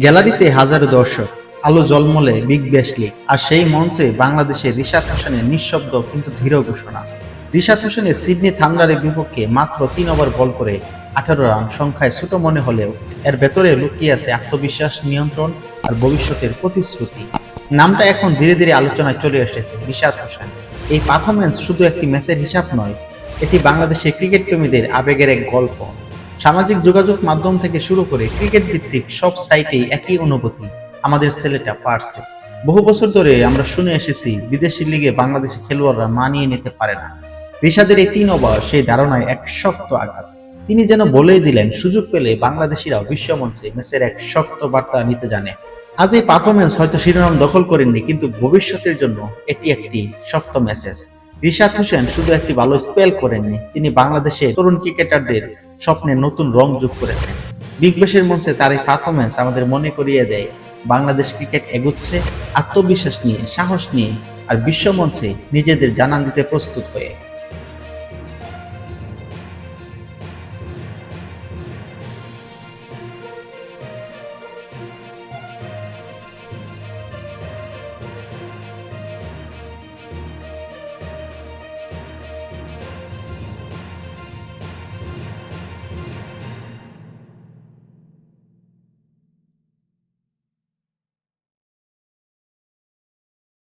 গ্যালারিতে হাজারো দর্শক, আলো ঝলমলে বিগ ব্যাশ লিগ, আর সেই মঞ্চে বাংলাদেশের রিশাদ হোসেনের নিঃশব্দ কিন্তু দৃঢ় ঘোষণা। রিশাদ হোসেনের সিডনি থান্ডারের বিপক্ষে মাত্র 3 ওভার বল করে 18 রান সংখ্যায় ছোট মনে হলেও এর ভেতরে লুকিয়ে আছে আত্মবিশ্বাস, নিয়ন্ত্রণ আর ভবিষ্যতের প্রতিশ্রুতি। নামটা এখন ধীরে ধীরে আলোচনায় চলে এসেছে রিশাদ হোসেন। এই পারফরমেন্স শুধু একটি ম্যাচের হিসাব নয়, এটি বাংলাদেশের ক্রিকেট প্রেমীদের আবেগের এক গল্প। সামাজিক যোগাযোগ মাধ্যম থেকে শুরু করে ক্রিকেট ভিত্তিক সব সাইটেই একই অনুভূতি, আমাদের ছেলেটা পারছে। বহু বছর ধরে আমরা শুনে এসেছি বিদেশি লিগে বাংলাদেশি খেলোয়াড়রা মানিয়ে নিতে পারে না। রিশাদের এই 3 ওভার সেই ধারণায় এক শক্ত আঘাত। তিনি যেন বলেই দিলেন, সুযোগ পেলে বাংলাদেশিরাও বিশ্বমঞ্চে ম্যাচের এক শক্ত বার্তা নিতে জানে। আজ এই পারফরমেন্স হয়তো শিরোনাম দখল করেননি, কিন্তু ভবিষ্যতের জন্য এটি একটি শক্ত মেসেজ। রিশাদ হোসেন শুধু একটি ভালো স্পেল করেননি, তিনি বাংলাদেশের তরুণ ক্রিকেটারদের স্বপ্নে নতুন রং যোগ করেছেন। বিগ ব্যাশের মঞ্চে তার এই পারফরমেন্স আমাদের মনে করিয়ে দেয়, বাংলাদেশ ক্রিকেট এগুচ্ছে আত্মবিশ্বাস নিয়ে, সাহস নিয়ে, আর বিশ্বমঞ্চে নিজেদের জানান দিতে প্রস্তুত হয়ে।